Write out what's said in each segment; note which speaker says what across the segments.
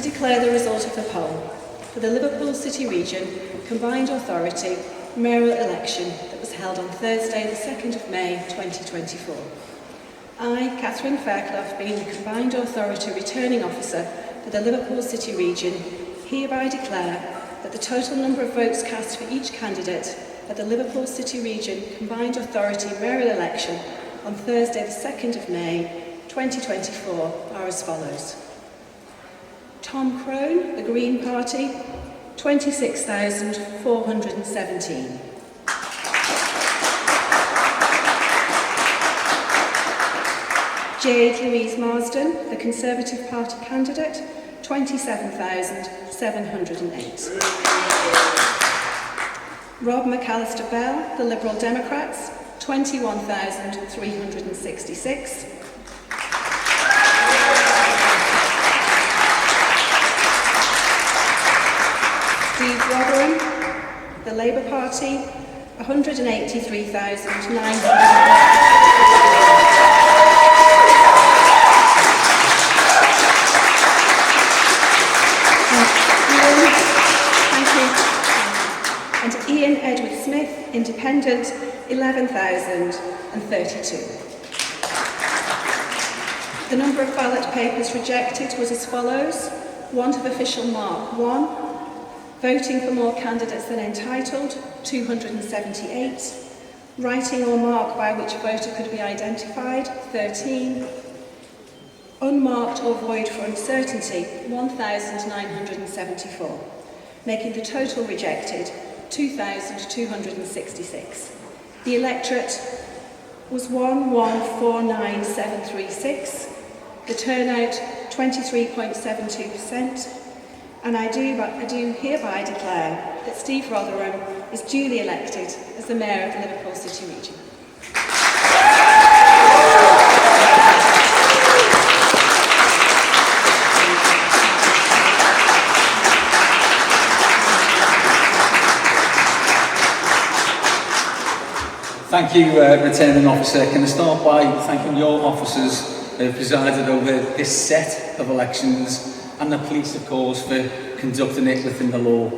Speaker 1: declare the result of the poll for the Liverpool City Region Combined Authority Mayoral election that was held on Thursday the 2nd of May 2024. I, Katherine Fairclough, being the Combined Authority Returning Officer for the Liverpool City Region, hereby declare that the total number of votes cast for each candidate at the Liverpool City Region Combined Authority Mayoral election on Thursday the 2nd of May 2024 are as follows. Tom Crone, the Green Party, 26,417. Jade Marsden, the Conservative Party candidate, 27,708. Rob McAllister-Bell, the Liberal Democrats, 21,366. Steve Rotherham, the Labour Party, 183,900. And Ian Edward Smith, Independent, 11,032. The number of ballot papers rejected was as follows: want of official mark 1, voting for more candidates than entitled 278, writing or mark by which voter could be identified 13, unmarked or void for uncertainty 1,974, making the total rejected 2,266. The electorate was 1,149,736, the turnout 23.72%, and I do hereby declare that Steve Rotherham is duly elected as the Mayor of the Liverpool City Region.
Speaker 2: Thank you, Returning Officer. Can I start by thanking your officers who have presided over this set of elections, and the police, of course, for conducting it within the law.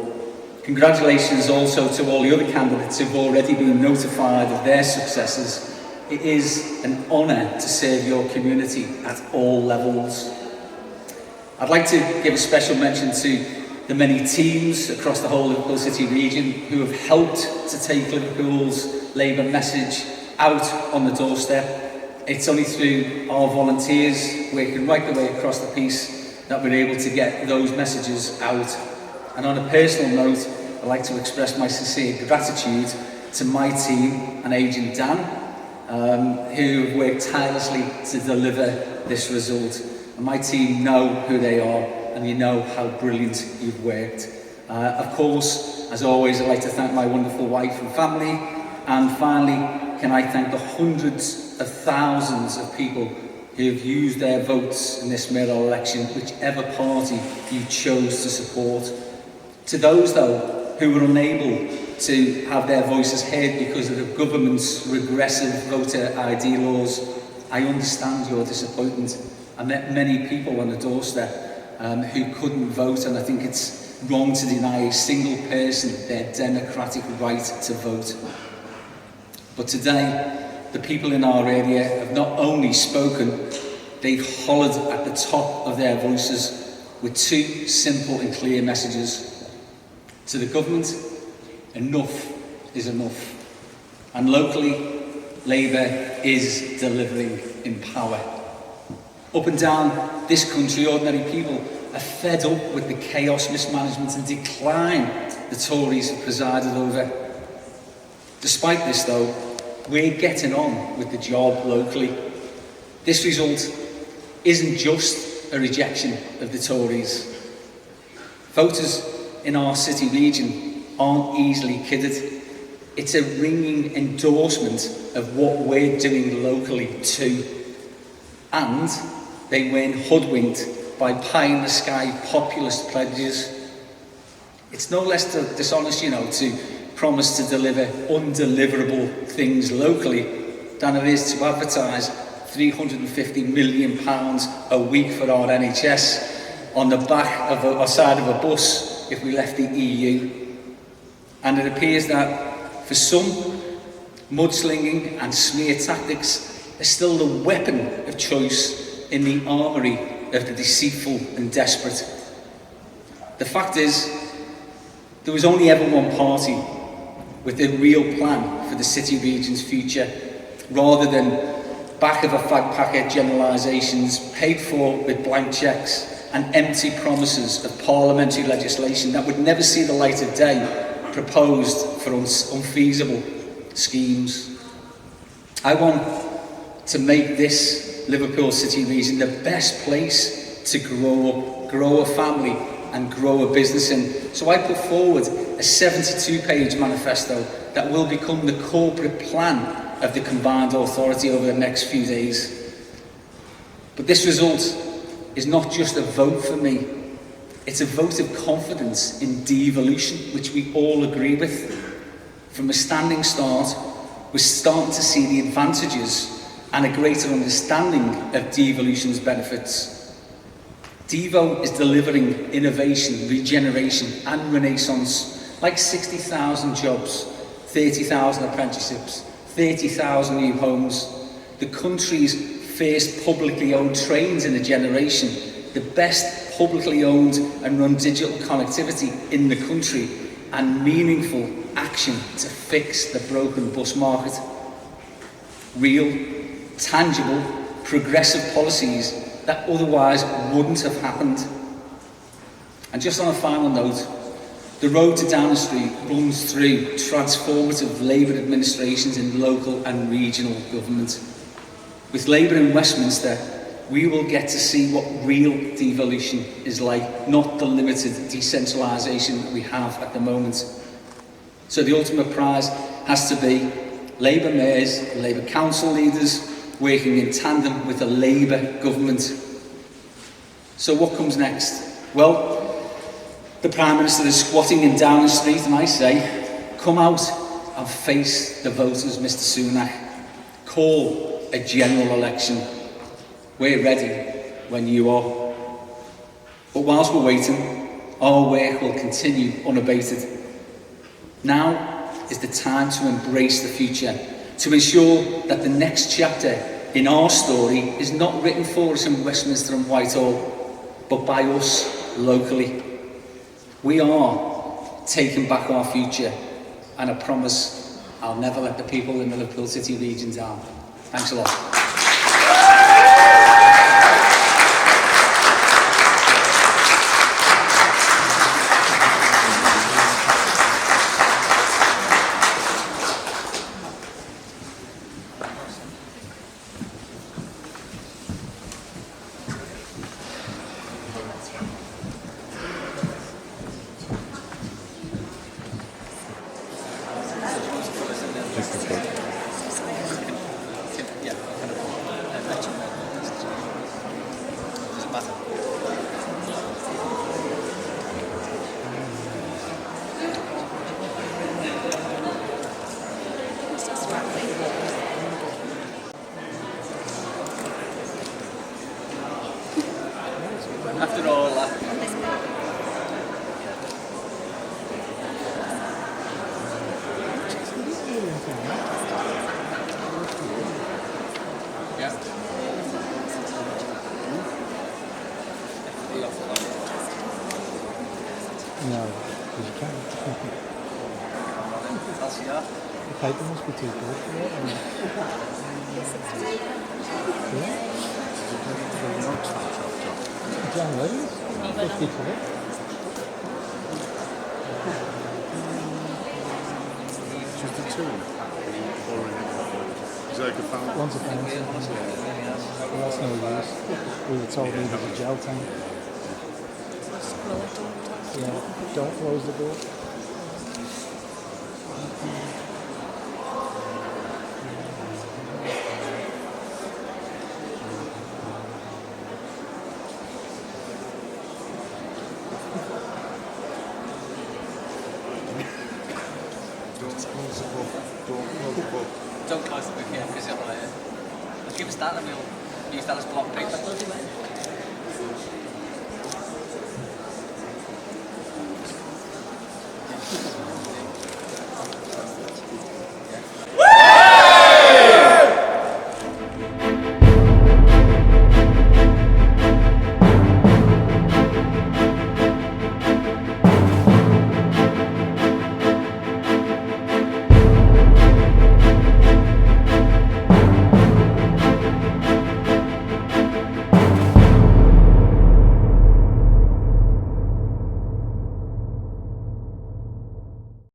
Speaker 2: Congratulations also to all the other candidates who've already been notified of their successes. It is an honour to serve your community at all levels. I'd like to give a special mention to the many teams across the whole Liverpool City region who have helped to take Liverpool's Labour message out on the doorstep. It's only through our volunteers working right the way across the piece that we're able to get those messages out. And on a personal note, I'd like to express my sincere gratitude to my team and Agent Dan, who have worked tirelessly to deliver this result. And my team know who they are, and you know how brilliant you've worked. Of course, as always, I'd like to thank my wonderful wife and family. And finally, can I thank the hundreds of thousands of people who have used their votes in this mayoral election, whichever party you chose to support. To those, though, who were unable to have their voices heard because of the government's regressive voter ID laws, I understand your disappointment. I met many people on the doorstep who couldn't vote, and I think it's wrong to deny a single person their democratic right to vote. But today, the people in our area have not only spoken, they've hollered at the top of their voices with two simple and clear messages. To the government, enough is enough. And locally, Labour is delivering in power. Up and down this country, ordinary people are fed up with the chaos, mismanagement and decline the Tories have presided over. Despite this, though, we're getting on with the job locally. This result isn't just a rejection of the Tories. Voters in our city region aren't easily kidded. It's a ringing endorsement of what we're doing locally too. And they weren't hoodwinked by pie-in-the-sky populist pledges. It's no less dishonest, to promise to deliver undeliverable things locally than it is to advertise £350 million a week for our NHS on the back of or side of a bus if we left the EU. And it appears that for some, mudslinging and smear tactics are still the weapon of choice in the armoury of the deceitful and desperate. The fact is, there was only ever one party with a real plan for the city region's future, rather than back of a fag packet generalisations paid for with blank cheques and empty promises of parliamentary legislation that would never see the light of day, proposed for unfeasible schemes. I want to make this Liverpool city region the best place to grow a family and grow a business in. So I put forward a 72-page manifesto that will become the corporate plan of the combined authority over the next few days. But this result is not just a vote for me, it's a vote of confidence in devolution, which we all agree with. From a standing start, we're starting to see the advantages and a greater understanding of devolution's benefits. Devo is delivering innovation, regeneration and renaissance, like 60,000 jobs, 30,000 apprenticeships, 30,000 new homes, the country's first publicly owned trains in a generation, the best publicly owned and run digital connectivity in the country, and meaningful action to fix the broken bus market. Real, tangible, progressive policies that otherwise wouldn't have happened. And just on a final note, the road to Downing Street runs through transformative Labour administrations in local and regional government. With Labour in Westminster, we will get to see what real devolution is like, not the limited decentralisation that we have at the moment. So the ultimate prize has to be Labour mayors, Labour council leaders, working in tandem with a Labour government. So what comes next? Well, the Prime Minister is squatting in Downing Street and I say, come out and face the voters, Mr Sunak. Call a general election. We're ready when you are. But whilst we're waiting, our work will continue unabated. Now is the time to embrace the future, to ensure that the next chapter in our story is not written for us in Westminster and Whitehall, but by us locally. We are taking back our future, and I promise I'll never let the people in the Liverpool City region down. Thanks a lot. After all that.
Speaker 3: No, because you can't. The paper must be too good for it. Yeah. John Williams, 50 for it.
Speaker 4: Just the two. Is that a good fountain?
Speaker 3: One's a fountain. Well, that's no use. We were told we needed a gel tank. Yeah, don't close the door.
Speaker 2: Don't close the book here, because it'll give us that and we'll use that as block paper.